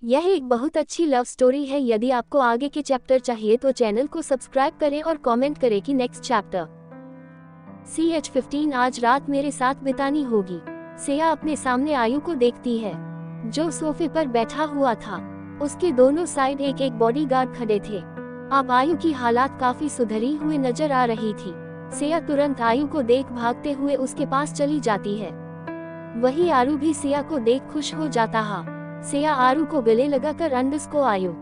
यह एक बहुत अच्छी लव स्टोरी है। यदि आपको आगे के चैप्टर चाहिए तो चैनल को सब्सक्राइब करें और कमेंट करें कि नेक्स्ट चैप्टर। CH-15 आज रात मेरे साथ बितानी होगी। सेया अपने सामने आयु को देखती है जो सोफे पर बैठा हुआ था। उसके दोनों साइड एक एक बॉडीगार्ड खड़े थे। अब आयु की हालात काफी सुधरी हुई नजर आ रही थी। सेया तुरंत आयु को देख भागते हुए उसके पास चली जाती है। वही आरू भी सेया को देख खुश हो जाता है। सेया आरू को गले लगाकर अंडरस्को आयु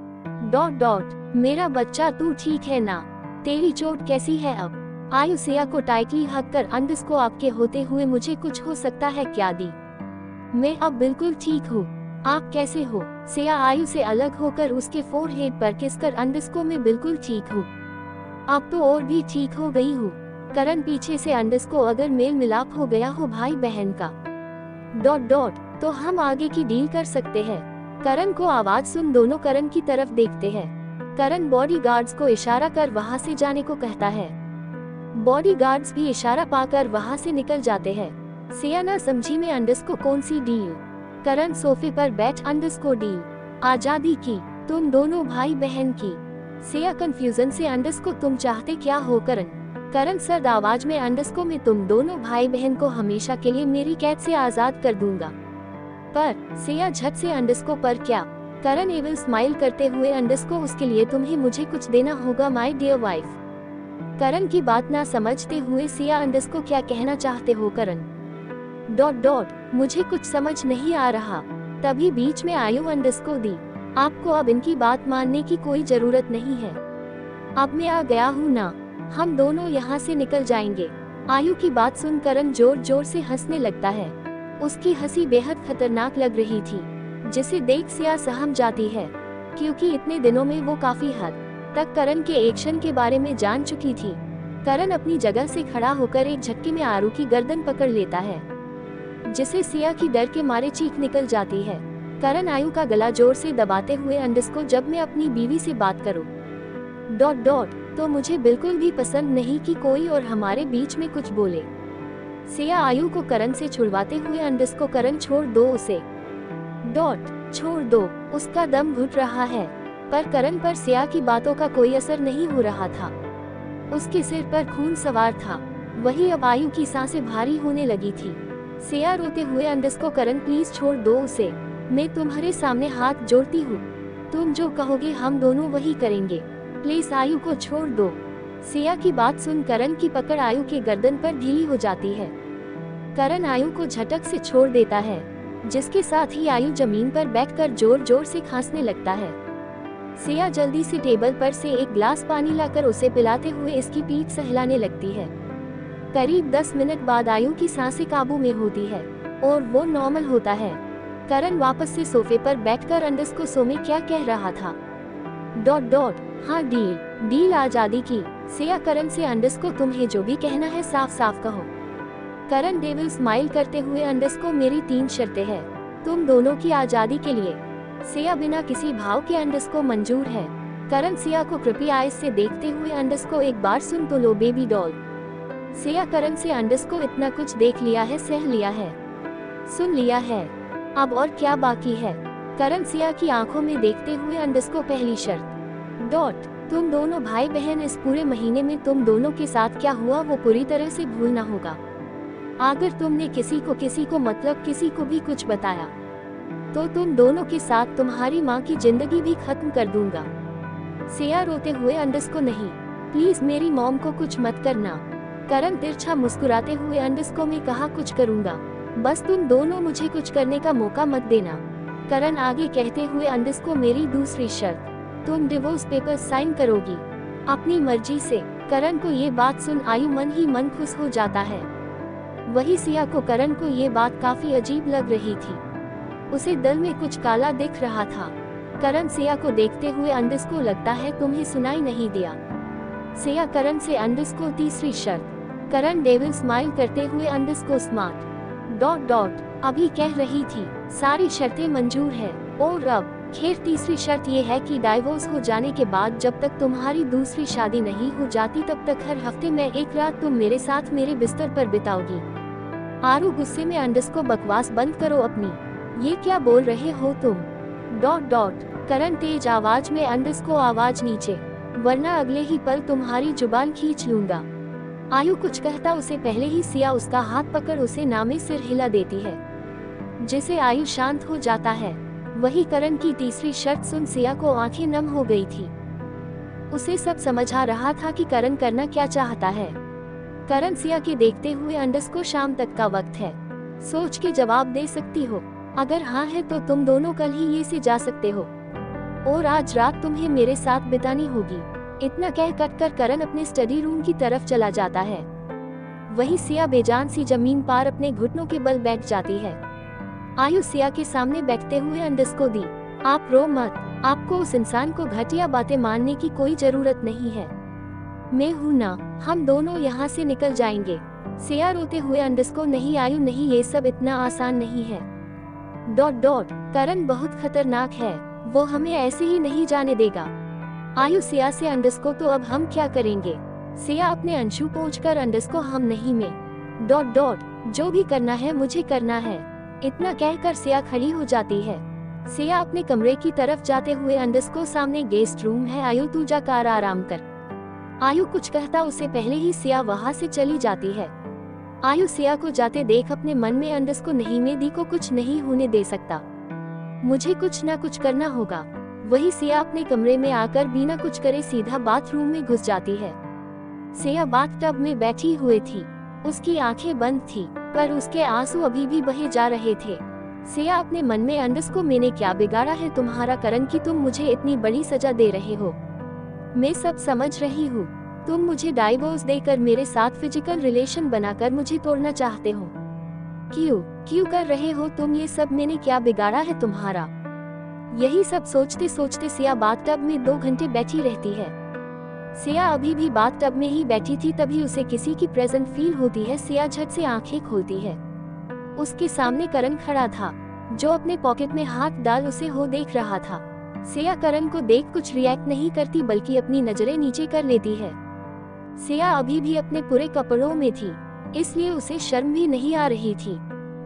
मेरा बच्चा तू ठीक है ना? तेरी चोट कैसी है अब? आयु सेया को टाइटली हग कर अंडरस्को आपके होते हुए मुझे कुछ हो सकता है क्या दी? मैं अब बिल्कुल ठीक हूँ। आप कैसे हो? सेया आयु से अलग होकर उसके फोरहेड पर किस कर अंडरस्को में बिल्कुल ठीक हूँ। अब तो और भी ठीक हो गई हूँ। करण पीछे से अंडरस्को अगर मेल मिलाप हो गया हो भाई बहन का तो हम आगे की डील कर सकते हैं। करण को आवाज सुन दोनों करण की तरफ देखते हैं। करण बॉडीगार्ड्स को इशारा कर वहां से जाने को कहता है। बॉडीगार्ड्स भी इशारा पाकर वहां से निकल जाते हैं। सेया ना समझी में अंडरस्को कौन सी डील? करण सोफे पर बैठ अंडरस्को डील आजादी की, तुम दोनों भाई बहन की। सेया कंफ्यूजन से अंडरस्को तुम चाहते क्या हो करण? करण सर्द आवाज में अंडरस्को में तुम दोनों भाई बहन को हमेशा के लिए मेरी कैद से आजाद कर दूंगा। पर सेया झट से अंडरस्को पर क्या? करण एविल स्माइल करते हुए अंडरस्को उसके लिए तुम्हें मुझे कुछ देना होगा माय डियर वाइफ। करण की बात ना समझते हुए सेया अंडरस्को क्या कहना चाहते हो करण? मुझे कुछ समझ नहीं आ रहा। तभी बीच में आयु अंडरस्को दी। आपको अब इनकी बात मानने की कोई जरूरत नहीं है। अब मैं आ गया हूँ ना, हम दोनों यहाँ से निकल जाएंगे। आयु की बात सुन करण जोर जोर से हंसने लगता है। उसकी हंसी बेहद खतरनाक लग रही थी जिसे देख सेया सहम जाती है क्योंकि इतने दिनों में वो काफी हद तक करण के एक्शन के बारे में जान चुकी थी। करण अपनी जगह से खड़ा होकर एक झटके में आरू की गर्दन पकड़ लेता है जिसे सेया की डर के मारे चीख निकल जाती है। करण आयु का गला जोर से दबाते हुए अंडरस्को जब मैं अपनी बीवी से बात करूं तो मुझे बिल्कुल भी पसंद नहीं कि कोई और हमारे बीच में कुछ बोले। सेया आयु को करण से छुड़वाते हुए अंडरस्को करण छोड़ दो उसे। छोड़ दो, उसका दम घुट रहा है। पर करण पर सेया की बातों का कोई असर नहीं हो रहा था। उसके सिर पर खून सवार था। वही अब आयु की सांसें भारी होने लगी थी। सेया रोते हुए अंडरस्को करण प्लीज छोड़ दो उसे, मैं तुम्हारे सामने हाथ जोड़ती हूँ। तुम जो कहोगे हम दोनों वही करेंगे। प्लीज आयु को छोड़ दो। सेया की बात सुन करण की पकड़ आयु के गर्दन पर ढीली हो जाती है। करण आयु को झटक से छोड़ देता है जिसके साथ ही आयु जमीन पर बैठकर जोर जोर से खांसने लगता है। सेया जल्दी से टेबल पर से एक ग्लास पानी लाकर उसे पिलाते हुए इसकी पीठ सहलाने लगती है। करीब 10 मिनट बाद आयु की सांसें काबू में होती है और वो नॉर्मल होता है। करण वापस से सोफे पर बैठकर अंडरस्को सो में क्या कह रहा था? हाँ डील आजादी की। सेया करण से अंडरस्को तुम्हें जो भी कहना है साफ साफ कहो। करण डेविल स्माइल करते हुए अंडरस्को मेरी 3 शर्तें हैं तुम दोनों की आजादी के लिए। सेया बिना किसी भाव के अंडरस्को मंजूर है। करण सेया को कृपी आइज से देखते हुए अंडरस्को एक बार सुन तो लो बेबी डॉल। सेया करण से अंडरस्को इतना कुछ देख लिया है, सह लिया है, सुन लिया है, अब और क्या बाकी है? करण सेया की आंखों में देखते हुए अंडरस्को पहली शर्त तुम दोनों भाई बहन इस पूरे महीने में तुम दोनों के साथ क्या हुआ वो पूरी तरह से भूलना होगा। अगर तुमने किसी को मतलब किसी को भी कुछ बताया तो तुम दोनों के साथ तुम्हारी माँ की जिंदगी भी खत्म कर दूंगा। सेया रोते हुए अंडरस्को नहीं, प्लीज मेरी मॉम को कुछ मत करना। करण तिरछा मुस्कुराते हुए अंडरस्को में कहा कुछ करूंगा, बस तुम दोनों मुझे कुछ करने का मौका मत देना। करण आगे कहते हुए अंडरस्को मेरी दूसरी शर्त, तुम डिवोर्स पेपर साइन करोगी अपनी मर्जी से। करण को ये बात सुन आयु मन ही मन खुश हो जाता है। वही सेया को करण को ये बात काफी अजीब लग रही थी। उसे दिल में कुछ काला दिख रहा था। करण सेया को देखते हुए अंडरस्को लगता है तुम्हें सुनाई नहीं दिया। सेया करण से अंडरस्को तीसरी शर्त। करण डेविल स्माइल करते हुए अंडरस्को स्मार्ट अभी कह रही थी सारी शर्तें मंजूर है और अब खैर तीसरी शर्त ये है कि डाइवोर्स हो जाने के बाद जब तक तुम्हारी दूसरी शादी नहीं हो जाती तब तक हर हफ्ते में एक रात तुम मेरे साथ मेरे बिस्तर पर बिताओगी। आरू गुस्से में अंडरस्को बकवास बंद करो अपनी, ये क्या बोल रहे हो तुम? डॉट डॉट करण तेज आवाज में अंडरस्कोर आवाज नीचे, वरना अगले ही पल तुम्हारी जुबान खींच लूंगा। आयु कुछ कहता उसे पहले ही सिया उसका हाथ पकड़ उसे नामे सिर हिला देती है, जिसे आयु शांत हो जाता है। वही करण की तीसरी शर्त सुन सिया को आंखें नम हो गई थी। उसे सब समझ आ रहा था कि करण करना क्या चाहता है। करण सिया के देखते हुए अंडरस्कोर शाम तक का वक्त है, सोच के जवाब दे सकती हो। अगर हाँ है तो तुम दोनों कल ही ये से जा सकते हो और आज रात तुम्हें मेरे साथ बितानी होगी। इतना कह कट कर करण अपने स्टडी रूम की तरफ चला जाता है। वही सिया बेजान सी जमीन पर अपने घुटनों के बल बैठ जाती है। आयु सिया के सामने बैठते हुए अंडरस्कोर दी, आप रो मत, आपको उस इंसान को घटिया बातें मानने की कोई जरूरत नहीं है। मैं हूं ना, हम दोनों यहाँ से निकल जाएंगे। सिया रोते हुए अंडरस्कोर नहीं आयु नहीं, ये सब इतना आसान नहीं है। डॉट डॉट करण बहुत खतरनाक है, वो हमें ऐसे ही नहीं जाने देगा। आयु सिया से अंडरस्कोर तो अब हम क्या करेंगे? सिया अपने अंशु पहुंचकर अंडरस्कोर हम नहीं में। डॉट डॉट जो भी करना है मुझे करना है। इतना कहकर सिया खड़ी हो जाती है। सिया अपने कमरे की तरफ जाते हुए अंडरस्कोर सामने गेस्ट रूम है, आयु तू जा कर आराम कर। आयु कुछ कहता उससे पहले ही सिया वहां से चली जाती है। आयु सिया को जाते देख अपने मन में अंडरस्कोर नहीं, मैं दी को कुछ नहीं होने दे सकता, मुझे कुछ ना कुछ करना होगा। वही सिया अपने कमरे में आकर बिना कुछ करे सीधा बाथरूम में घुस जाती है। सिया बाथटब में बैठी हुई थी, उसकी आंखें बंद थी पर उसके आंसू अभी भी बहे जा रहे थे। सिया अपने मन में अंडरस्कोर मैंने क्या बिगाड़ा है तुम्हारा करण कि तुम मुझे इतनी बड़ी सजा दे रहे हो? मैं सब समझ रही हूँ, तुम मुझे डाइवोर्स देकर मेरे साथ फिजिकल रिलेशन बनाकर मुझे तोड़ना चाहते हो। क्यों कर रहे हो तुम ये सब? मैंने क्या बिगाड़ा है तुम्हारा? यही सब सोचते सोचते सिया बाथटब में 2 घंटे बैठी रहती है। सिया अभी भी बाथटब में ही बैठी थी, तभी उसे किसी की प्रेजेंट फील होती है। सिया झट से आंखें खोलती है। उसके सामने करण खड़ा था, जो अपने पॉकेट में हाथ डाल उसे हो देख रहा था। सिया करण को देख कुछ रिएक्ट नहीं करती, बल्कि अपनी नजरें नीचे कर लेती है। सिया अभी भी अपने पूरे कपड़ों में थी, इसलिए उसे शर्म भी नहीं आ रही थी।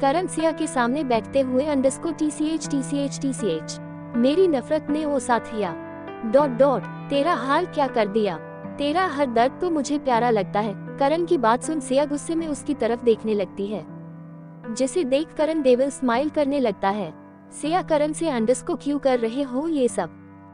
करण सिया के सामने बैठते हुए अंडरस्कोर TCH मेरी नफरत ने वो साथिया। डॉट डॉट तेरा हाल क्या कर दिया? तेरा हर दर्द तो मुझे प्यारा लगता है। करण की बात सुन सिया गुस्से में उसकी तरफ देखने लगती है, जिसे देख करण डेविल स्माइल करने लगता है। सिया करण से अंडरस्कोर क्यों कर रहे हो ये सब?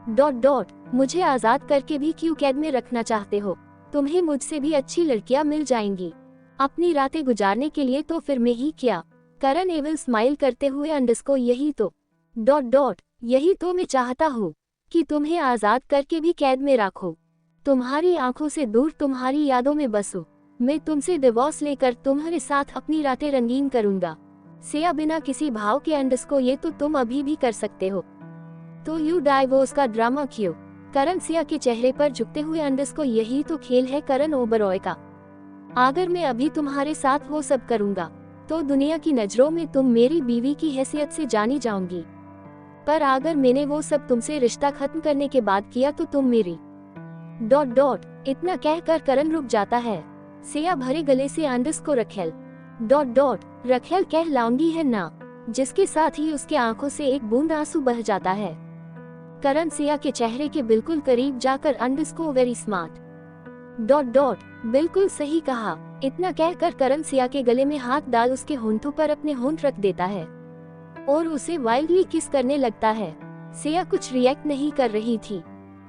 डॉट डॉट मुझे आजाद करके भी क्यों कैद में रखना चाहते हो? तुम्हें मुझसे भी अच्छी लड़कियां मिल जाएंगी अपनी रातें गुजारने के लिए, तो फिर मैं ही क्या? करण एविल स्माइल करते हुए अंडरस्कोर यही तो डॉट डॉट यही तो मैं चाहता हूँ कि तुम्हें आजाद करके भी कैद में रखो, तुम्हारी आंखों से दूर, तुम्हारी यादों में बसो। मैं तुमसे डिवोर्स लेकर तुम्हारे साथ अपनी रातें रंगीन करूंगा। सिया बिना किसी भाव के अंडरस्कोर ये तो तुम अभी भी कर सकते हो, तो यू डाइवोर्स का ड्रामा क्यों? करण सिया के चेहरे पर झुकते हुए अंडरस्कोर यही तो खेल है करण ओबरॉय का। अगर मैं अभी तुम्हारे साथ वो सब करूंगा तो दुनिया की नजरों में तुम मेरी बीवी की हैसियत से जानी जाओगी, पर अगर मैंने वो सब तुमसे रिश्ता खत्म करने के बाद किया तो तुम मेरी डॉट डॉट इतना कहकर करण रुक जाता है। सिया भरे गले से अंडरस्कोर रखेल डॉट डॉट रखेल कहलाऊंगी है ना, जिसके साथ ही उसके आंखों से एक बूंद आंसू बह जाता है। करण सिया के चेहरे के बिल्कुल करीब जाकर underscore very smart dot dot बिल्कुल सही कहा। इतना कहकर करण सिया के गले में हाथ डाल उसके होंठों पर अपने होंठ रख देता है और उसे वाइल्डली किस करने लगता है। सिया कुछ रिएक्ट नहीं कर रही थी,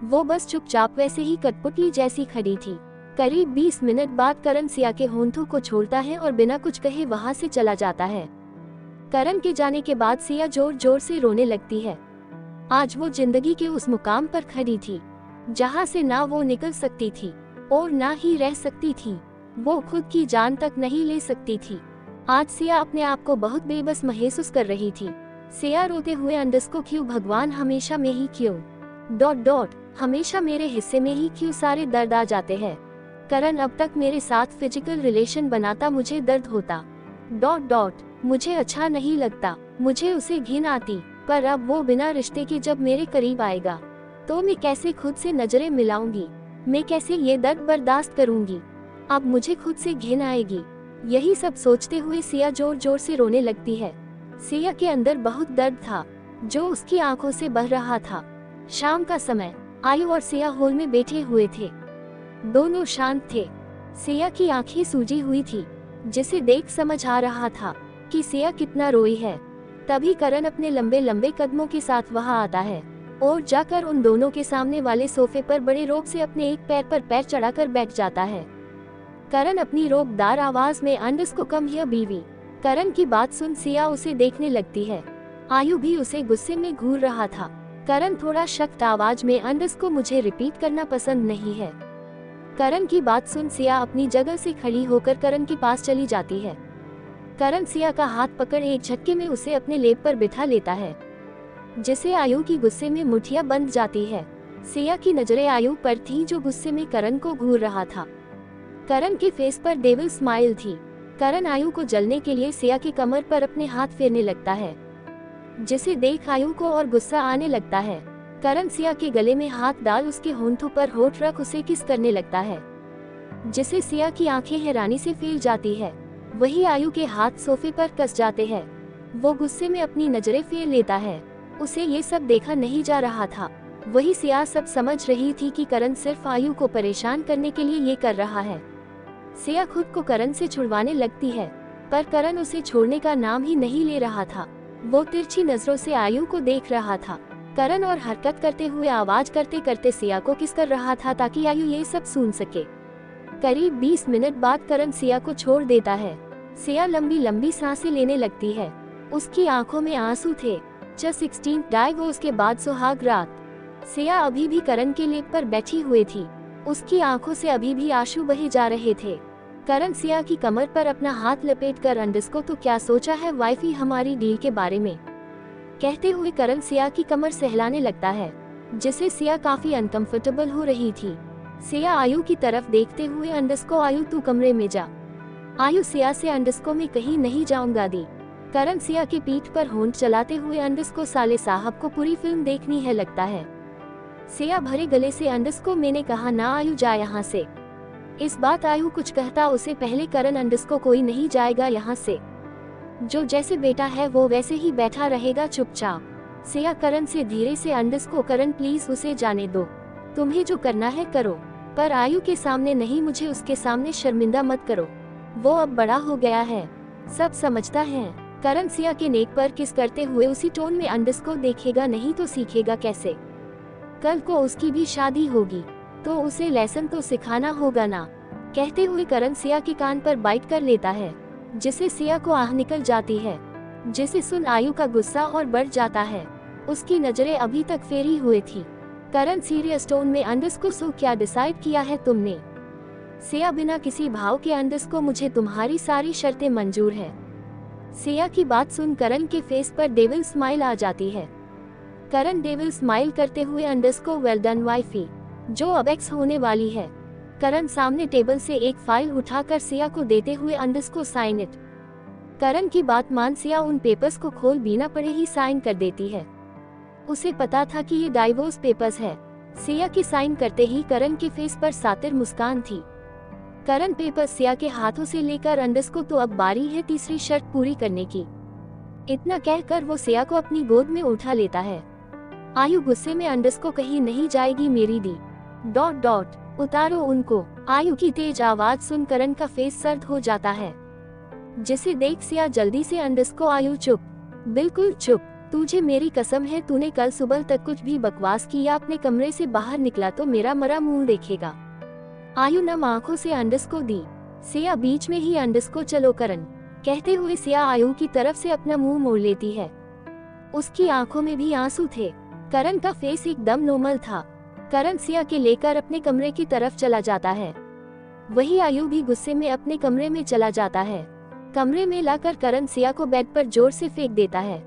वो बस चुपचाप वैसे ही कठपुतली जैसी खड़ी थी। करीब 20 मिनट बाद करण सिया के होंठों को छोड़ता है और बिना कुछ कहे वहां से चला जाता है। करण के जाने के बाद सिया जोर जोर से रोने लगती है। आज वो जिंदगी के उस मुकाम पर खड़ी थी जहां से ना वो निकल सकती थी और ना ही रह सकती थी। वो खुद की जान तक नहीं ले सकती थी। आज सिया अपने आप को बहुत बेबस महसूस कर रही थी। सिया रोते हुए अंडरस्कोर क्यों भगवान हमेशा में ही क्यों डॉट डॉट हमेशा मेरे हिस्से में ही क्यों सारे दर्द आ जाते हैं? करण अब तक मेरे साथ फिजिकल रिलेशन बनाता मुझे दर्द होता डॉट डॉट मुझे अच्छा नहीं लगता, मुझे उसे घिन आती, पर अब वो बिना रिश्ते के जब मेरे करीब आएगा तो मैं कैसे खुद से नजरें मिलाऊंगी? मैं कैसे ये दर्द बर्दाश्त करूंगी? अब मुझे खुद से घिन आएगी। यही सब सोचते हुए सिया जोर जोर से रोने लगती है। सिया के अंदर बहुत दर्द था, जो उसकी आंखों से बह रहा था। शाम का समय, आयु और सिया हॉल में बैठे हुए थे। दोनों शांत थे। सिया की आंखें सूजी हुई थी, जिसे देख समझ आ रहा था कि सिया कितना रोई है। तभी करण अपने लंबे लंबे कदमों के साथ वहां आता है और जाकर उन दोनों के सामने वाले सोफे पर बड़े रोब से अपने एक पैर पर पैर चढ़ाकर बैठ जाता है। करण अपनी रोबदार आवाज में अंडस को कम हियर बीवी। करण की बात सुन सिया उसे देखने लगती है। आयु भी उसे गुस्से में घूर रहा था। करण थोड़ा सख्त आवाज में अंडस को मुझे रिपीट करना पसंद नहीं है। करण की बात सुन सिया अपनी जगह से खड़ी होकर करण के पास चली जाती है। करण सिया का हाथ पकड़ एक झटके में उसे अपने लेप पर बिठा लेता है, जिसे आयु की गुस्से में मुठियां बंध जाती है। सिया की नजरें आयु पर थीं, जो गुस्से में करण को घूर रहा था। करण के फेस पर डेविल स्माइल थी। करण आयु को जलने के लिए सिया की कमर पर अपने हाथ फेरने लगता है, जिसे देख आयु को और गुस्सा आने लगता है। करण सिया के गले में हाथ डाल उसके होंठों पर होठ रख उसे किस करने लगता है, जिसे सिया की आंखें हैरानी से फैल जाती है। वही आयु के हाथ सोफे पर कस जाते हैं। वो गुस्से में अपनी नजरें फेर लेता है। उसे ये सब देखा नहीं जा रहा था। वही सिया सब समझ रही थी कि करण सिर्फ आयु को परेशान करने के लिए ये कर रहा है। सिया खुद को करण से छुड़वाने लगती है, पर करण उसे छोड़ने का नाम ही नहीं ले रहा था। वो तिरछी नजरों से आयु को देख रहा था। करण और हरकत करते हुए आवाज करते करते सिया को किस कर रहा था ताकि आयु ये सब सुन सके। करीब 20 मिनट बाद करण सिया को छोड़ देता है। सिया लंबी लंबी सांसें लेने लगती है। उसकी आंखों में आंसू थे। 16 डाइवोर्स के बाद सुहाग रात। सिया अभी भी करण के लेप पर बैठी हुई थी। उसकी आंखों से अभी भी आंसू बहे जा रहे थे। करण सिया की कमर पर अपना हाथ लपेटकर अंडस को तो क्या सोचा है वाइफी हमारी डील के बारे में, कहते हुए करण सिया की कमर सहलाने लगता है, जिसे सिया काफी अनकंफर्टेबल हो रही थी। सिया आयु की तरफ देखते हुए अंडस को आयु तू कमरे में जा। आयु सिया से अंडस को मैं कहीं नहीं जाऊंगा दी। करण सिया की पीठ पर होंठ चलाते हुए अंडस को साले साहब को पूरी फिल्म देखनी है लगता है। सिया भरे गले से अंडस को मैंने कहा ना आयु जा यहाँ से। इस बात आयु कुछ कहता उसे पहले करण अंडस को कोई नहीं जाएगा यहाँ से। जो जैसे बेटा है वो वैसे ही बैठा रहेगा चुपचाप। सिया करण से धीरे से अंडस को करण प्लीज उसे जाने दो, तुम्हें जो करना है करो, पर आयु के सामने नहीं, मुझे उसके सामने शर्मिंदा मत करो। वो अब बड़ा हो गया है, सब समझता है। करण सिया के नेक पर किस करते हुए उसी टोन में अंडस को देखेगा नहीं तो सीखेगा कैसे। कल को उसकी भी शादी होगी तो उसे लेसन तो सिखाना होगा ना, कहते हुए करण सिया के कान पर बाइट कर लेता है, जिसे सिया को आह निकल जाती है, जिसे सुन आयु का गुस्सा और बढ़ जाता है। उसकी नजरें अभी तक फेरी हुए थी। करण सीरियस टोन में अंडस को सो क्या डिसाइड किया है तुमने? सिया बिना किसी भाव के अंडस को मुझे तुम्हारी सारी शर्तें मंजूर है। सिया की बात सुन करण के फेस पर डेविल स्माइल आ जाती है। करण डेविल स्माइल करते हुए अंडस को वेल डन वाइफी, जो अब एक्स होने वाली है। करण सामने टेबल से एक फाइल उठाकर सिया को देते हुए अंडस को साइन इट। करण की बात मान सिया उन पेपर्स को खोल बिना पढ़े ही साइन कर देती है। उसे पता था कि ये डाइवोर्स पेपर्स है। सिया के साइन करते ही करण के फेस पर सातिर मुस्कान थी। करण पेपर सिया के हाथों से लेकर अंडस को तो अब बारी है तीसरी शर्त पूरी करने की। इतना कहकर वो सिया को अपनी गोद में उठा लेता है। आयु गुस्से में अंडस को कहीं नहीं जाएगी मेरी दी ... उतारो उनको। आयु की तेज आवाज सुन करण का फेस सर्द हो जाता है, जिसे देख सिया जल्दी से अंडस को आयु चुप, बिल्कुल चुप, तुझे मेरी कसम है तूने कल सुबह तक कुछ भी बकवास की या अपने कमरे से बाहर निकला तो मेरा मरा मुंह देखेगा। आयु नम आंखों से अंडस को दी। सिया बीच में ही अंडस को चलो करण, कहते हुए सिया आयु की तरफ से अपना मुंह मोड़ लेती है। उसकी आंखों में भी आंसू थे। करण का फेस एकदम नॉर्मल था। करण सिया के लेकर अपने कमरे की तरफ चला जाता है। वही आयु भी गुस्से में अपने कमरे में चला जाता है। कमरे में लाकर करण सिया को बेड पर जोर से फेंक देता है,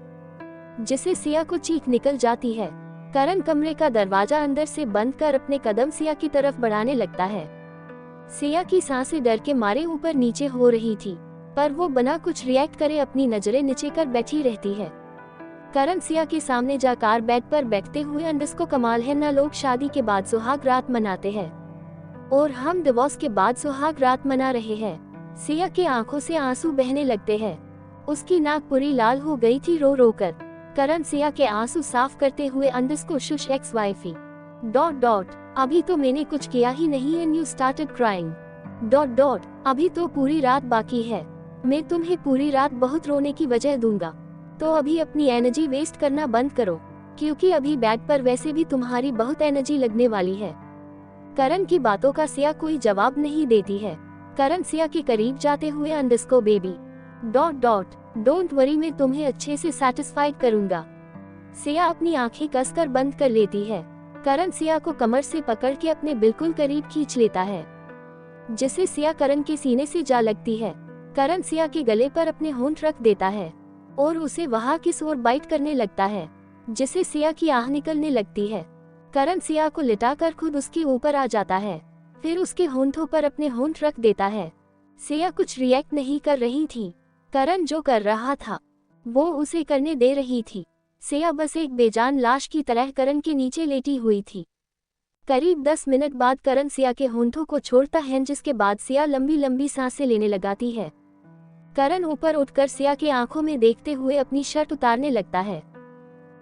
जिससे सिया को चीख निकल जाती है। करण कमरे का दरवाजा अंदर से बंद कर अपने कदम सिया की तरफ बढ़ाने लगता है। सिया की सांसें डर के मारे ऊपर नीचे हो रही थी, पर वो बिना कुछ रिएक्ट करे अपनी नजरें नीचे कर बैठी रहती है। करण सिया के सामने जाकर बेड पर बैठते हुए अंडस को कमाल है ना, लोग शादी के बाद सुहाग रात मनाते हैं और हम डिवोर्स के बाद सुहाग रात मना रहे हैं। सिया के आंखों से आंसू बहने लगते हैं। उसकी नाक पूरी लाल हो गई थी रो रो कर। करण सिया के आंसू साफ करते हुए अंडरस्कोर शुश एक्स वाइफी अभी तो मैंने कुछ किया ही नहीं एंड यू स्टार्टेड क्राइंग अभी तो पूरी रात बाकी है, मैं तुम्हें पूरी रात बहुत रोने की वजह दूंगा, तो अभी अपनी एनर्जी वेस्ट करना बंद करो, क्योंकि अभी बेड पर वैसे भी तुम्हारी बहुत एनर्जी लगने वाली है। करण की बातों का सिया कोई जवाब नहीं देती है। करण सिया के करीब जाते हुए अंडरस्कोर बेबी डोंट वरी, मैं तुम्हें अच्छे से सैटिस्फाइड करूंगा। सिया अपनी आंखें कसकर बंद कर लेती है। करण सिया को कमर से पकड़ के अपने बिल्कुल करीब खींच लेता है, जिसे सिया करण के सीने से जा लगती है। करण सिया के गले पर अपने होंठ रख देता है और उसे वहां किस और बाइट करने लगता है, जिसे सिया की आह निकलने लगती है। करण सिया को लिटाकर खुद उसके ऊपर आ जाता है, फिर उसके होंठों पर अपने होंठ रख देता है। सिया कुछ रिएक्ट नहीं कर रही थी। करण जो कर रहा था वो उसे करने दे रही थी। सिया बस एक बेजान लाश की तरह करण के नीचे लेटी हुई थी। करीब 10 मिनट बाद करण सिया के होंठों को छोड़ता है, जिसके बाद सिया लंबी लंबी सांसें लेने लगाती है। करण ऊपर उठकर सिया के आंखों में देखते हुए अपनी शर्ट उतारने लगता है,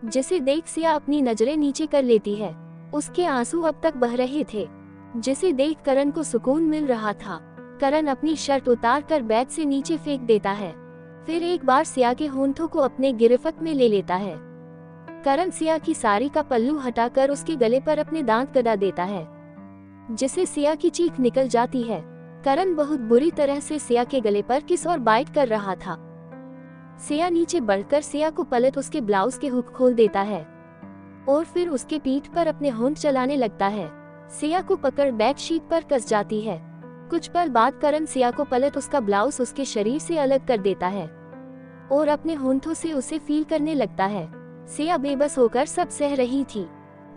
जिसे देख सिया अपनी नजरें नीचे कर लेती है। उसके आंसू अब तक बह रहे थे, जिसे देख करण को सुकून मिल रहा था। करण अपनी शर्ट उतार कर बेड से नीचे फेंक देता है, फिर एक बार सिया के होंठों को अपने गिरफ्त में ले लेता है। करण सिया की साड़ी का पल्लू हटाकर उसके गले पर अपने दांत गड़ा देता है, जिसे सिया की चीख निकल जाती है। करण बहुत बुरी तरह से सिया के गले पर किस और बाइट कर रहा था। सिया नीचे बढ़कर सिया को पलट उसके ब्लाउज के हुक खोल देता है और फिर उसके पीठ पर अपने होंठ चलाने लगता है। सिया को पकड़ बेड शीट पर कस जाती है। कुछ पल बाद करण सिया को पलट उसका ब्लाउज उसके शरीर से अलग कर देता है और अपने होंठों से उसे फील करने लगता है। सिया बेबस होकर सब सह रही थी।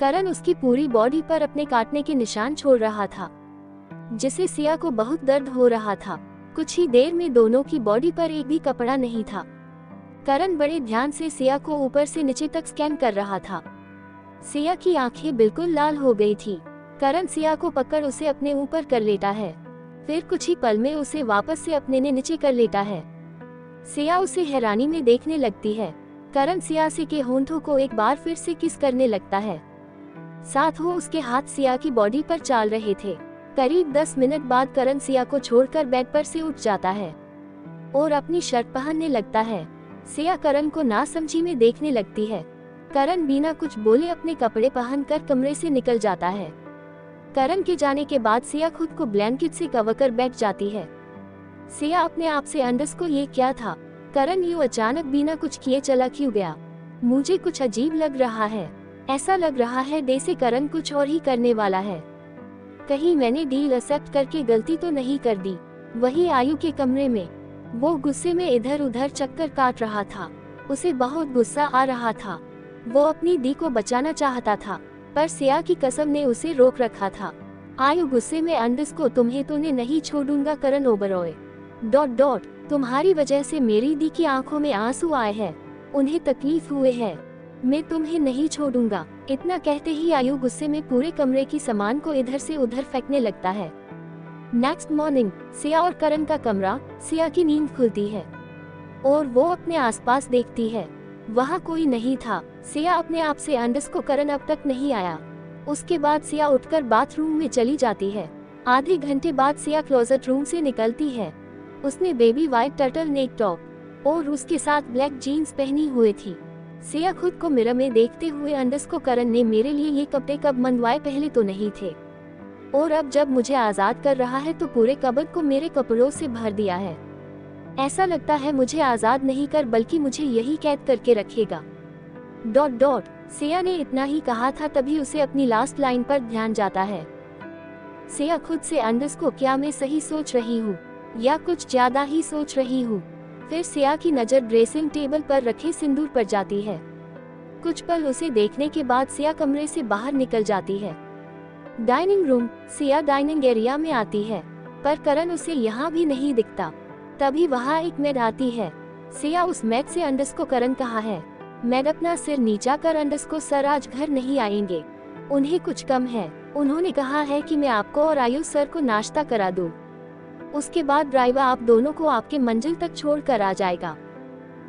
करण उसकी पूरी बॉडी पर अपने काटने के निशान छोड़ रहा था, जिसे सिया को बहुत दर्द हो रहा था। कुछ ही देर में दोनों की बॉडी पर एक भी कपड़ा नहीं था। करण बड़े ध्यान से सिया को ऊपर से नीचे तक स्कैन कर रहा था। सिया की आंखें बिल्कुल लाल हो गई थी। करण सिया को पकड़ उसे अपने ऊपर कर लेता है, फिर कुछ ही पल में उसे वापस से अपने ने नीचे कर लेता है। सिया उसे हैरानी में देखने लगती है। करण सिया से के होंठों को एक बार फिर से किस करने लगता है, साथ वो उसके हाथ सिया की बॉडी पर चाल रहे थे। करीब 10 मिनट बाद करण सिया को छोड़कर बेड पर से उठ जाता है और अपनी शर्ट पहनने लगता है। सिया करण को नासमझी में देखने लगती है। करण बिना कुछ बोले अपने कपड़े पहनकर कमरे से निकल जाता है। करण के जाने के बाद सिया खुद को ब्लैंकेट से कवर कर बैठ जाती है। सिया अपने आप से अंडरस्कोर ये क्या था, करण यूं अचानक बिना कुछ किए चला क्यों गया। मुझे कुछ अजीब लग रहा है, ऐसा लग रहा है जैसे करण कुछ और ही करने वाला है। कहीं मैंने डील एक्सेप्ट करके गलती तो नहीं कर दी। वही आयु के कमरे में वो गुस्से में इधर उधर चक्कर काट रहा था। उसे बहुत गुस्सा आ रहा था। वो अपनी दी को बचाना चाहता था, पर सिया की कसम ने उसे रोक रखा था। आयु गुस्से में अंडरस्कोर तुम्हें तो ने नहीं छोड़ूंगा करण ओबरॉय तुम्हारी वजह से मेरी दी की आंखों में आंसू आए हैं, उन्हें तकलीफ हुए हैं, मैं तुम्हें नहीं छोड़ूंगा। इतना कहते ही आयु गुस्से में पूरे कमरे की सामान को इधर से उधर फेंकने लगता है। नेक्स्ट मॉर्निंग सिया और करण का कमरा, सिया की नींद खुलती है और वो अपने आसपास देखती है, वहाँ कोई नहीं था। सिया अपने आप से अंडरस्कोर करण अब तक नहीं आया। उसके बाद सिया उठकर बाथरूम में चली जाती है। आधे घंटे बाद सिया क्लोजेट रूम से निकलती है। उसने baby white turtle neck top और उसके साथ ब्लैक जीन्स पहनी हुई थी। सिया खुद को मिरर में देखते हुए अंडरस्कोर करण ने मेरे लिए ये कपड़े कब मंगवाए, पहले तो नहीं थे, और अब जब मुझे आजाद कर रहा है तो पूरे कबर्ड को मेरे कपड़ों से भर दिया है। ऐसा लगता है मुझे आजाद नहीं कर बल्कि मुझे यही कैद करके रखेगा। सिया ने इतना ही कहा था, तभी उसे अपनी लास्ट लाइन पर ध्यान जाता है। सिया खुद से अंडरस्कोर क्या मैं सही सोच रही हूँ या कुछ ज्यादा ही सोच रही हूँ। फिर सिया की नजर ड्रेसिंग टेबल पर रखे सिंदूर पर जाती है। कुछ पल उसे देखने के बाद सिया कमरे से बाहर निकल जाती है। Dining room, Siya dining area में आती है, पर करण उसे यहाँ भी नहीं दिखता। तभी वहाँ एक मेड आती है। सिया उस मेड से अंडरस्कोर करण कहा है। मेड अपना सिर नीचा कर अंडरस्कोर सर आज घर नहीं आएंगे, उन्हें कुछ कम है। उन्होंने कहा है कि मैं आपको और आयुष सर को नाश्ता करा दूं। उसके बाद ड्राइवर आप दोनों को आपके मंजिल तक छोड़ कर आ जाएगा।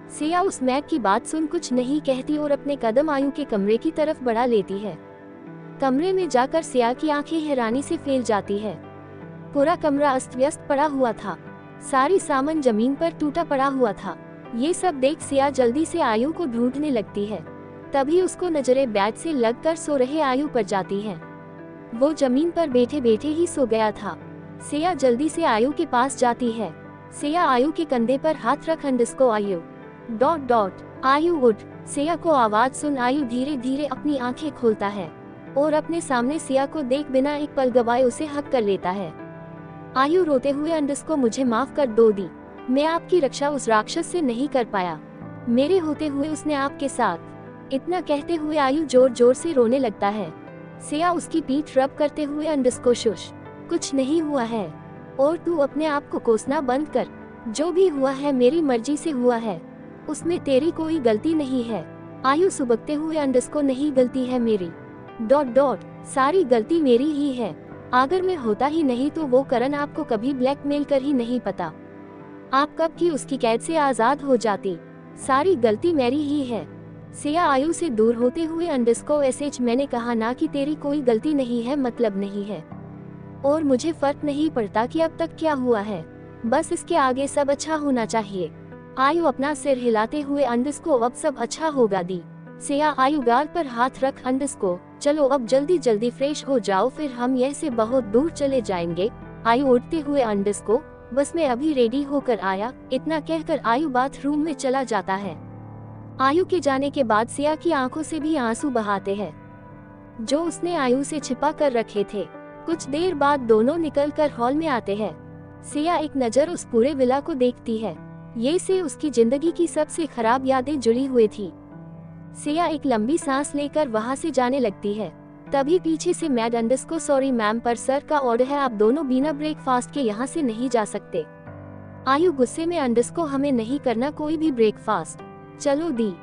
सिया उस मैग की बात सुन कुछ नहीं कहती और अपने कदम आयु के कमरे की तरफ बढ़ा लेती है। कमरे में जाकर सिया की आंखें हैरानी से फैल जाती है। पूरा कमरा अस्त व्यस्त पड़ा हुआ था। सारी सामान जमीन पर टूटा पड़ा हुआ था। ये सब देख सिया जल्दी से आयु को ढूंढने लगती है। तभी उसको नजरें बैग से लगकर सो रहे आयु पर जाती हैं। वो जमीन पर बैठे बैठे ही सो गया था। सिया जल्दी से आयु के पास जाती है। सिया आयु के कंधे पर हाथ रख अंडस्को आयु आयु उठ। सिया को आवाज सुन आयु धीरे धीरे अपनी आंखें खोलता है और अपने सामने सिया को देख बिना एक पल गवाए उसे हक कर लेता है। आयु रोते हुए अंडस्को मुझे माफ कर दो दी। मैं आपकी रक्षा उस राक्षस से नहीं कर पाया। मेरे होते हुए उसने आपके साथ। इतना कहते हुए आयु जोर जोर से रोने लगता है। सिया उसकी पीठ रब करते हुए अंडस्को शुश कुछ नहीं हुआ है और तू अपने आप को कोसना बंद कर। जो भी हुआ है मेरी मर्जी से हुआ है, उसमें तेरी कोई गलती नहीं है। आयु सुबकते हुए अंडस्को नहीं गलती है मेरी सारी गलती मेरी ही है। अगर मैं होता ही नहीं तो वो करण आपको कभी ब्लैकमेल कर ही नहीं पता। आप कब की उसकी कैद से आजाद हो जाती। सारी गलती मेरी ही है। सिया आयु से दूर होते हुए अंडस्को एसएच मैंने कहा ना कि तेरी कोई गलती नहीं है मतलब नहीं है और मुझे फर्क नहीं पड़ता कि अब तक क्या हुआ है, बस इसके आगे सब अच्छा होना चाहिए। आयु अपना सिर हिलाते हुए अंडस्को अब सब अच्छा होगा दी। सिया आयु गाल पर हाथ रख अंडस्को चलो अब जल्दी जल्दी फ्रेश हो जाओ फिर हम यह से बहुत दूर चले जाएंगे। आयु उठते हुए अंडस्को बस मैं अभी रेडी होकर आया। इतना कहकर आयु बाथरूम में चला जाता है। आयु के जाने के बाद सिया की आंखों से भी आंसू बहाते हैं जो उसने आयु से छिपा कर रखे थे। कुछ देर बाद दोनों निकलकर हॉल में आते हैं। सिया एक नजर उस पूरे विला को देखती है। ये से उसकी जिंदगी की सबसे खराब यादें जुड़ी हुई थी। सिया एक लंबी सांस लेकर वहां से जाने लगती है। तभी पीछे से मैड अंडस्को सॉरी मैम पर सर का ऑर्डर है, आप दोनों बिना ब्रेकफास्ट के यहाँ से नहीं जा सकते। आयु गुस्से में अंडस्को हमें नहीं करना कोई भी ब्रेकफास्ट, चलो दी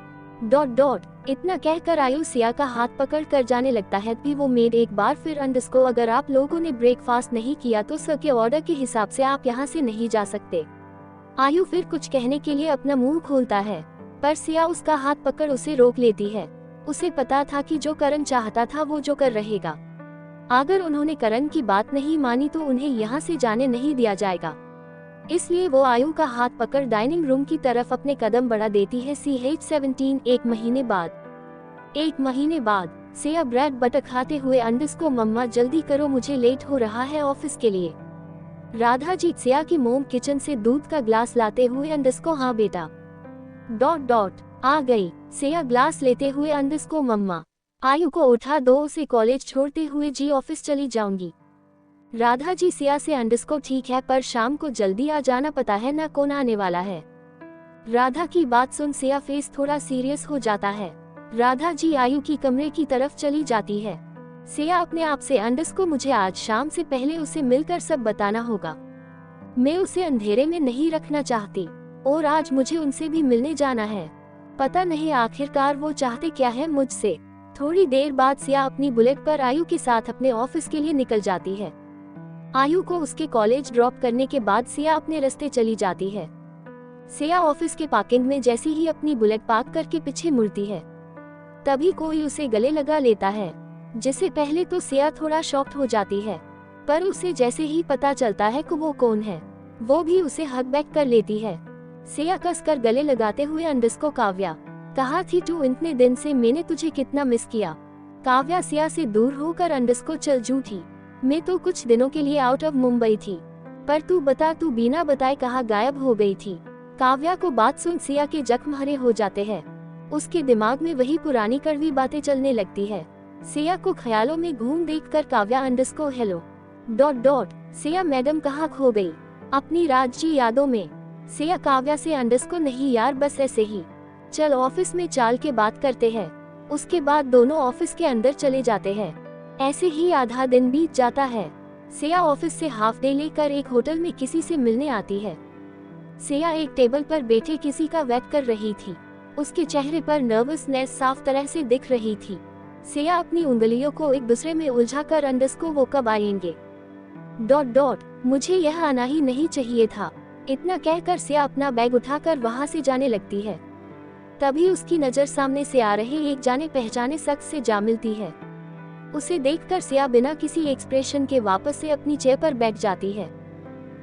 इतना कहकर आयु सिया का हाथ पकड़ कर जाने लगता है। भी वो मेड एक बार फिर अंडस्को अगर आप लोगों ने ब्रेकफास्ट नहीं किया तो सर के ऑर्डर के हिसाब से आप यहाँ से नहीं जा सकते। आयु फिर कुछ कहने के लिए अपना मुंह खोलता है पर सिया उसका हाथ पकड़ उसे रोक लेती है। उसे पता था कि जो करण चाहता था वो जो कर रहेगा। अगर उन्होंने करण की बात नहीं मानी तो उन्हें यहाँ से जाने नहीं दिया जाएगा। इसलिए वो आयु का हाथ पकड़ डाइनिंग रूम की तरफ अपने कदम बढ़ा देती है। CH-17 एक महीने बाद सिया ब्रेड बटर खाते हुए अंडस्को मम्मा जल्दी करो मुझे लेट हो रहा है ऑफिस के लिए। राधा जी सिया की मोम किचन से दूध का ग्लास लाते हुए अंडस्को हाँ बेटा आ गई। सिया ग्लास लेते हुए अंडस्को मम्मा आयु को उठा दो, उसे कॉलेज छोड़ते हुए जी ऑफिस चली जाऊंगी। राधा जी सिया से अंडस्को ठीक है पर शाम को जल्दी आ जाना, पता है ना कौन आने वाला है। राधा की बात सुन सिया फेस थोड़ा सीरियस हो जाता है। राधा जी आयु की कमरे की तरफ चली जाती है। सिया अपने आप से अंडस्को मुझे आज शाम से पहले उसे मिलकर सब बताना होगा। मैं उसे अंधेरे में नहीं रखना चाहती और आज मुझे उनसे भी मिलने जाना है। पता नहीं आखिरकार वो चाहते क्या है मुझसे। थोड़ी देर बाद सिया अपनी बुलेट पर आयु के साथ अपने ऑफिस के लिए निकल जाती है। आयु को उसके कॉलेज ड्रॉप करने के बाद सिया अपने रास्ते चली जाती है। सिया ऑफिस के पार्किंग में जैसे ही अपनी बुलेट पार्क करके पीछे मुड़ती है तभी कोई उसे गले लगा लेता है, जिसे पहले तो सिया थोड़ा शॉक्ड हो जाती है पर उसे जैसे ही पता चलता है कि वो कौन है वो भी उसे हग बैक कर लेती है। सिया कसकर गले लगाते हुए अंडस्को काव्या कहा थी तू इतने दिन से मैंने तुझे कितना मिस किया। काव्या सिया से दूर होकर अंडस्को चल जूठी मैं तो कुछ दिनों के लिए आउट ऑफ मुंबई थी पर तू बता तू बिना बताए कहाँ गायब हो गई थी। काव्या को बात सुन सिया के जख्म हरे हो जाते हैं। उसके दिमाग में वही पुरानी कड़वी बातें चलने लगती है। सिया को ख्यालों में घूम देखकर काव्या अंडस्को हेलो सिया मैडम कहाँ खो गई अपनी राज्य यादों में। सिया काव्या से अंडस्को नहीं यार बस ऐसे ही, चल ऑफिस में चाल के बात करते हैं। उसके बाद दोनों ऑफिस के अंदर चले जाते हैं। ऐसे ही आधा दिन बीत जाता है। सिया ऑफिस से हाफ डे लेकर एक होटल में किसी से मिलने आती है। सिया एक टेबल पर बैठे किसी का वेट कर रही थी। उसके चेहरे पर नर्वसनेस साफ तरह से दिख रही थी। सिया अपनी उंगलियों को एक दूसरे में उलझाकर अंडस्को वो कब आएंगे मुझे यह आना ही नहीं चाहिए था। इतना कहकर सिया अपना बैग उठाकर वहां से जाने लगती है। तभी उसकी नज़र सामने से आ रहे एक जाने पहचाने शख्स से जा मिलती है। उसे देखकर सिया बिना किसी एक्सप्रेशन के वापस से अपनी चेयर पर बैठ जाती है।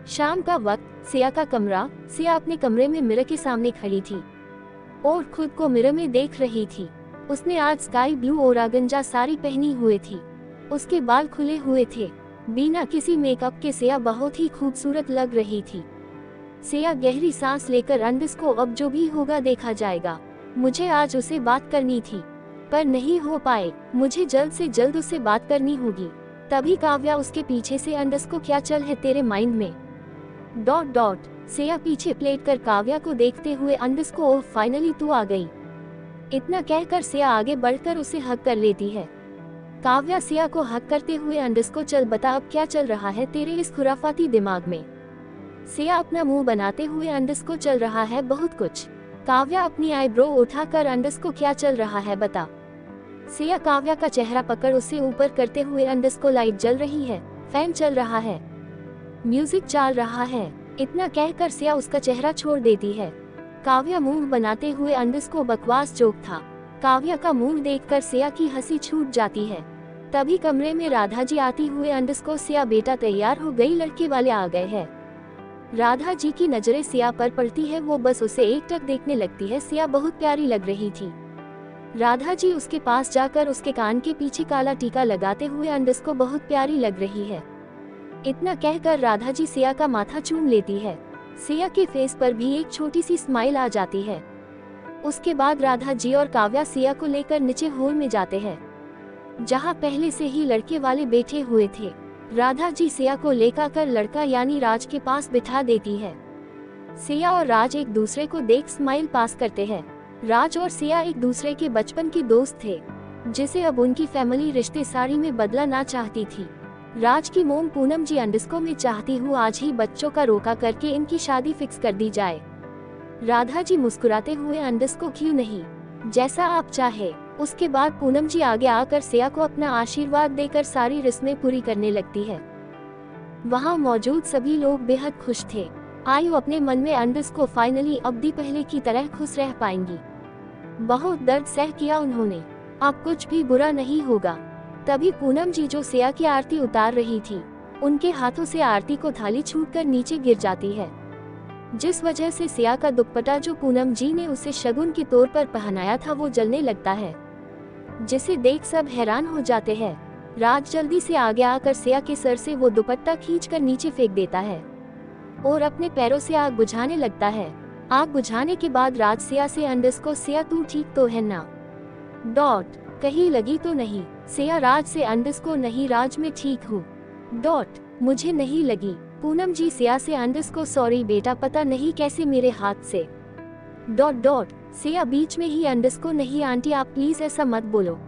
शाम का वक्त, सिया का कमरा। सिया अपने कमरे में मिरर के सामने खड़ी थी और खुद को मिरर में देख रही थी। उसने आज स्काई ब्लू ओरागंजा साड़ी पहनी हुई थी। उसके बाल खुले हुए थे। बिना किसी मेकअप के सिया बहुत ही खूबसूरत लग रही थी। सिया गहरी सांस लेकर अंडस को अब जो भी होगा देखा जाएगा। मुझे आज उसे बात करनी थी पर नहीं हो पाए। मुझे जल्द से जल्द उससे बात करनी होगी। तभी काव्या उसके पीछे से अंडस को क्या चल है तेरे माइंड में? ... सिया पीछे पलट कर काव्या को देखते हुए अंडस को ओह फाइनली तू आ गई। इतना कहकर सिया आगे बढ़कर उसे हक कर लेती है। काव्या सिया को हक करते हुए अंडस को चल बता अब क्या चल रहा है तेरे इस खुराफाती दिमाग में? सिया अपना मुंह बनाते हुए अंडस को चल रहा है बहुत कुछ। काव्या अपनी आईब्रो उठाकर अंडस को क्या चल रहा है बता। सिया काव्या का चेहरा पकड़ उसे ऊपर करते हुए अंडस को लाइट जल रही है, फैन चल रहा है, म्यूजिक चल रहा है। इतना कहकर सिया उसका चेहरा छोड़ देती है। काव्या मुंह बनाते हुए अंडस को बकवास जोक था। काव्या का मुंह देखकर सिया की हंसी छूट जाती है। तभी कमरे में राधा जी आती हुए अंडस को सिया बेटा तैयार हो गई, लड़के वाले आ गए हैं। राधा जी की नजरें सिया पर पड़ती है, वो बस उसे एकटक देखने लगती है। सिया बहुत प्यारी लग रही थी। राधा जी उसके पास जाकर उसके कान के पीछे काला टीका लगाते हुए अंडस को बहुत प्यारी लग रही है। इतना कहकर राधा जी सिया का माथा चूम लेती है। सिया के फेस पर भी एक छोटी सी स्माइल आ जाती है। उसके बाद राधा जी और काव्या सिया को लेकर नीचे हॉल में जाते हैं जहां पहले से ही लड़के वाले बैठे हुए थे। राधा जी सिया को लेकर लड़का यानी राज के पास बिठा देती है। सिया और राज एक दूसरे को देख स्माइल पास करते हैं। राज और सिया एक दूसरे के बचपन के दोस्त थे जिसे अब उनकी फैमिली रिश्तेदारी में बदलना चाहती थी। राज की मोम पूनम जी अंडस को मैं चाहती हूँ आज ही बच्चों का रोका करके इनकी शादी फिक्स कर दी जाए। राधा जी मुस्कुराते हुए अंडस को क्यों नहीं, जैसा आप चाहे। उसके बाद पूनम जी आगे आकर सिया को अपना आशीर्वाद देकर सारी रस्में पूरी करने लगती है। वहाँ मौजूद सभी लोग बेहद खुश थे। आयु अपने मन में अंडस को फाइनली अब भी पहले की तरह खुश रह पाएंगी। बहुत दर्द सह किया उन्होंने, अब कुछ भी बुरा नहीं होगा। तभी पूनम जी जो सिया की आरती उतार रही थी, उनके हाथों से आरती को थाली छूटकर नीचे गिर जाती है, जिस वजह से सिया का दुपट्टा जो पूनम जी ने उसे शगुन के तौर पर पहनाया था वो जलने लगता है, जिसे देख सब हैरान हो जाते हैं। राज जल्दी से आगे आकर सिया के सर से वो दुपट्टा खींचकर नीचे फेंक देता है और अपने पैरों से आग बुझाने लगता है। आग बुझाने के बाद राज सिया से अंडस को सिया तू ठीक तो है ना? ... कहीं लगी तो नहीं? सिया राज से अंडस को नहीं राज मैं ठीक हूँ. मुझे नहीं लगी. पूनम जी सिया से अंडस को सॉरी बेटा पता नहीं कैसे मेरे हाथ से. सिया बीच में ही अंडस को नहीं आंटी आप प्लीज ऐसा मत बोलो.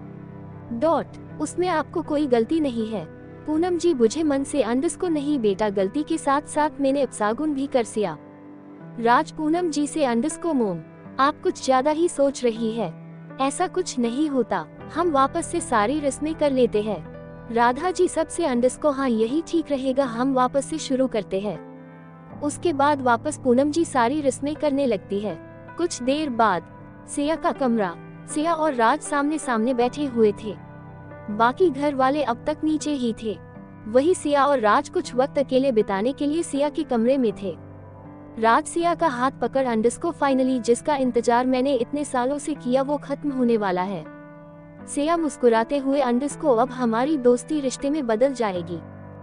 उसमें आपको कोई गलती नहीं है. पूनम जी बुझे मन से अंडस को नहीं बेटा गलती के साथ साथ मैंने अपसागुन भी कर सिया. राज पूनम जी से अंडस को मोम आप कुछ ज्यादा ही सोच रही है. ऐसा कुछ नहीं होता, हम वापस से सारी रस्में कर लेते हैं. राधा जी सबसे अंडस को हाँ यही ठीक रहेगा हम वापस से शुरू करते हैं. उसके बाद वापस पूनम जी सारी रस्में करने लगती है. कुछ देर बाद सिया का कमरा. सिया और राज सामने सामने बैठे हुए थे. बाकी घर वाले अब तक नीचे ही थे. वही सिया और राज कुछ वक्त अकेले बिताने के लिए सिया के कमरे में थे. राज सिया का हाथ पकड़ अंडस को फाइनली जिसका इंतजार मैंने इतने सालों से किया वो खत्म होने वाला है. सिया मुस्कुराते हुए अंडस को अब हमारी दोस्ती रिश्ते में बदल जाएगी.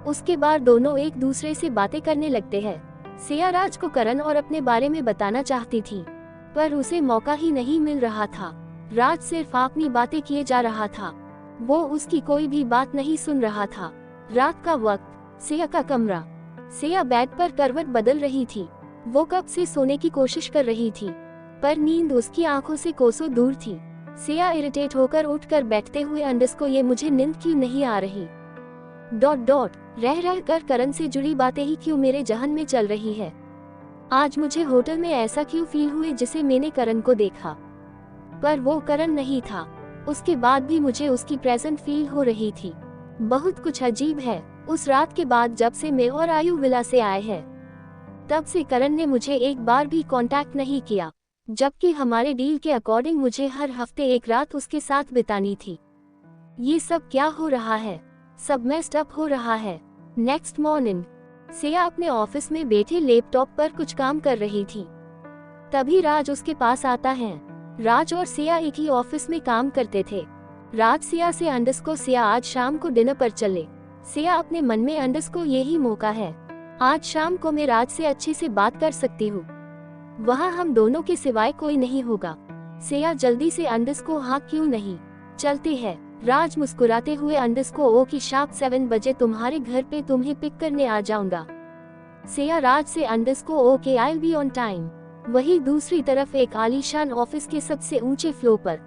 उसके बाद दोनों एक दूसरे से बातें करने लगते हैं. सिया राज को करण और अपने बारे में बताना चाहती थी पर उसे मौका ही नहीं मिल रहा था. राज सिर्फ अपनी बातें किए जा रहा था, वो उसकी कोई भी बात नहीं सुन रहा था. रात का वक्त. सिया का कमरा. सिया बेड पर करवट बदल रही थी. वो कब से सोने की कोशिश कर रही थी पर नींद उसकी आंखों से कोसों दूर थी. सिया इरिटेट होकर उठकर बैठते हुए अंडस को ये मुझे नींद क्यों नहीं आ रही. रह रह कर करण से जुड़ी बातें ही क्यों मेरे जहन में चल रही है. आज मुझे होटल में ऐसा क्यों फील हुए जिसे मैंने करण को देखा पर वो करण नहीं था. उसके बाद भी मुझे उसकी प्रेजेंट फील हो रही थी. बहुत कुछ अजीब है. उस रात के बाद जब से मैं और आयु विला से आए हैं तब से करण ने मुझे एक बार भी कांटेक्ट नहीं किया. जबकि हमारे डील के अकॉर्डिंग मुझे हर हफ्ते एक रात उसके साथ बितानी थी। ये सब क्या हो रहा है? सब मेस्ड अप हो रहा है। नेक्स्ट मॉर्निंग सिया अपने ऑफिस में बैठे लैपटॉप पर कुछ काम कर रही थी। तभी राज उसके पास आता है। राज और सिया एक ही ऑफिस में काम करते थे। राज सिया से अंडरस्कोर सिया आज शाम को डिनर पर चले। सिया अपने मन में अंडरस्कोर यही मौका है, आज शाम को मैं राज से अच्छे से बात कर सकती हूँ, वहाँ हम दोनों के सिवाय कोई नहीं होगा। सिया जल्दी से अंडरस्कोर हाँ क्यों नहीं, चलते हैं। राज मुस्कुराते हुए अंडरस्कोर ओ की शार्प 7 बजे तुम्हारे घर पे तुम्हें पिक करने आ जाऊंगा। सिया राज से underscore okay I will be on time. वही दूसरी तरफ एक आलीशान ऑफिस के सबसे ऊंचे फ्लोर पर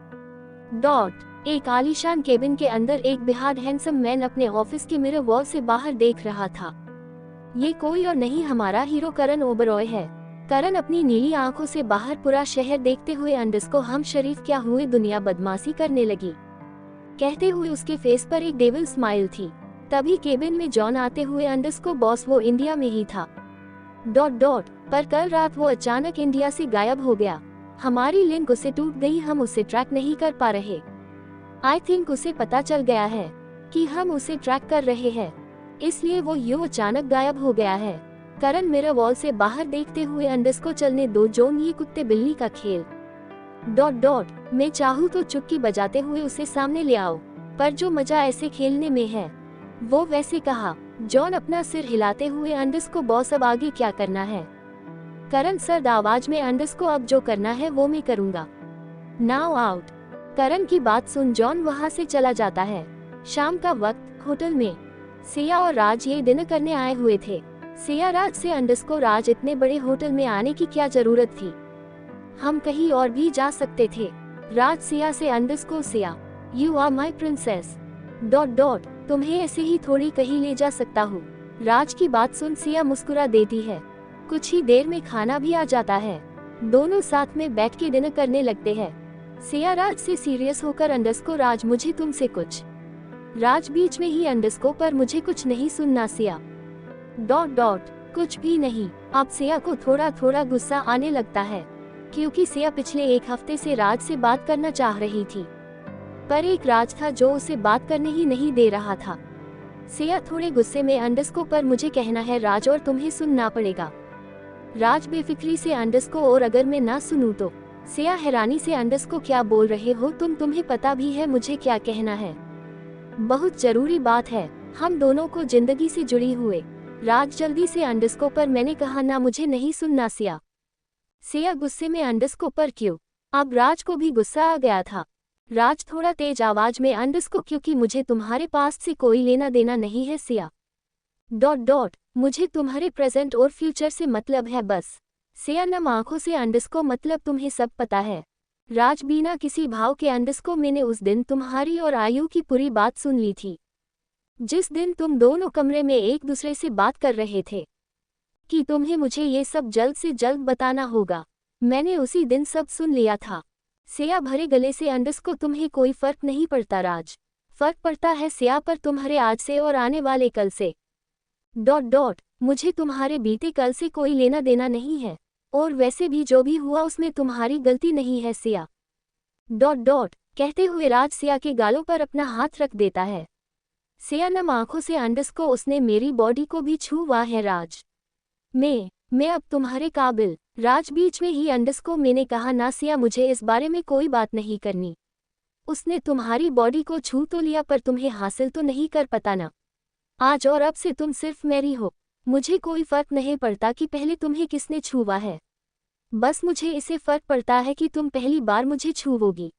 एक आलीशान केबिन के अंदर एक बेहद हैंडसम मैन अपने ऑफिस के मिरर वॉल से बाहर देख रहा था। ये कोई और नहीं हमारा हीरो करण ओबरॉय है। करण अपनी नीली आंखों से बाहर पूरा शहर देखते हुए अंडरस्कोर हम शरीफ क्या हुए दुनिया बदमाशी करने लगी कहते हुए उसके फेस पर एक डेविल स्माइल थी। तभी केबिन में जॉन आते हुए अंडरस्कोर बॉस वो इंडिया में ही था पर कल रात वो अचानक इंडिया से गायब हो गया। हमारी लिंक उसे टूट गई, हम उसे ट्रैक नहीं कर पा रहे। आई थिंक उसे पता चल गया है कि हम उसे ट्रैक कर रहे हैं, इसलिए वो यूं अचानक गायब हो गया है। करण मिरर वॉल से बाहर देखते हुए अंडरस्कोर चलने दो जॉन, ये कुत्ते बिल्ली का खेल मैं चाहूँ तो चुटकी बजाते हुए उसे सामने ले आओ, पर जो मजा ऐसे खेलने में है वो वैसे कहा। जॉन अपना सिर हिलाते हुए अंडरस्कोर बॉस अब आगे क्या करना है? करण सर्द आवाज में अंडरस्कोर अब जो करना है वो मैं करूँगा, नाउ आउट। करण की बात सुन जॉन वहाँ से चला जाता है। शाम का वक्त होटल में सिया और राज ये डिनर करने आए हुए थे। सिया राज से अंडरस्कोर राज इतने बड़े होटल में आने की क्या जरूरत थी, हम कहीं और भी जा सकते थे। राज सिया से underscore Siya you are my princess तुम्हें ऐसे ही थोड़ी कहीं ले जा सकता हूँ। राज की बात सुन सिया मुस्कुरा देती है। कुछ ही देर में खाना भी आ जाता है। दोनों साथ में बैठ के डिनर करने लगते हैं। सिया राज से सीरियस होकर अंडरस्कोर राज मुझे तुमसे कुछ। राज बीच में ही अंडरस्कोर पर मुझे कुछ नहीं सुनना सिया कुछ भी नहीं। अब सिया को थोड़ा थोड़ा गुस्सा आने लगता है क्योंकि सिया पिछले एक हफ्ते से राज से बात करना चाह रही थी, पर एक राज था जो उसे बात करने ही नहीं दे रहा था। सिया थोड़े गुस्से में अंडरस्कोर पर मुझे कहना है राज और तुम्हें सुनना पड़ेगा। राज बेफिक्री से अंडरस्कोर और अगर मैं ना सुनूं तो? सिया हैरानी से अंडरस्कोर क्या बोल रहे हो तुम्हें पता भी है मुझे क्या कहना है? बहुत जरूरी बात है, हम दोनों को जिंदगी से जुड़ी हुए। राज जल्दी से अंडरस्कोर पर मैंने कहा ना मुझे नहीं सुनना सिया। सिया गुस्से में अंडरस्कोर पर क्यों? अब राज को भी गुस्सा आ गया था। राज थोड़ा तेज आवाज में अंडरस्कोर क्योंकि मुझे तुम्हारे पास से कोई लेना देना नहीं है सिया मुझे तुम्हारे प्रेजेंट और फ्यूचर से मतलब है बस। सिया नम आंखों से अंडरस्कोर मतलब तुम्हें सब पता है। राज बिना किसी भाव के अंडरस्कोर मैंने उस दिन तुम्हारी और आयु की पूरी बात सुन ली थी, जिस दिन तुम दोनों कमरे में एक दूसरे से बात कर रहे थे कि तुम्हें मुझे ये सब जल्द से जल्द बताना होगा। मैंने उसी दिन सब सुन लिया था। सिया भरे गले से अंडरस्कोर तुम्हें कोई फर्क नहीं पड़ता राज, फर्क पड़ता है सिया पर तुम्हारे आज से और आने वाले कल से। मुझे तुम्हारे बीते कल से कोई लेना देना नहीं है, और वैसे भी जो भी हुआ उसमें तुम्हारी गलती नहीं है सिया। कहते हुए राज सिया के गालों पर अपना हाथ रख देता है। सिया नम आंखों से अंडरस्कोर उसने मेरी बॉडी को भी छुआ है राज, मैं अब तुम्हारे काबिल। राज बीच में ही अंडरस्कोर मैंने कहा ना सिया मुझे इस बारे में कोई बात नहीं करनी। उसने तुम्हारी बॉडी को छू तो लिया पर तुम्हें हासिल तो नहीं कर पाता ना। आज और अब से तुम सिर्फ मेरी हो, मुझे कोई फर्क नहीं पड़ता कि पहले तुम्हें किसने छुआ है, बस मुझे इसे फर्क पड़ता है कि तुम पहली बार मुझे छूओगी।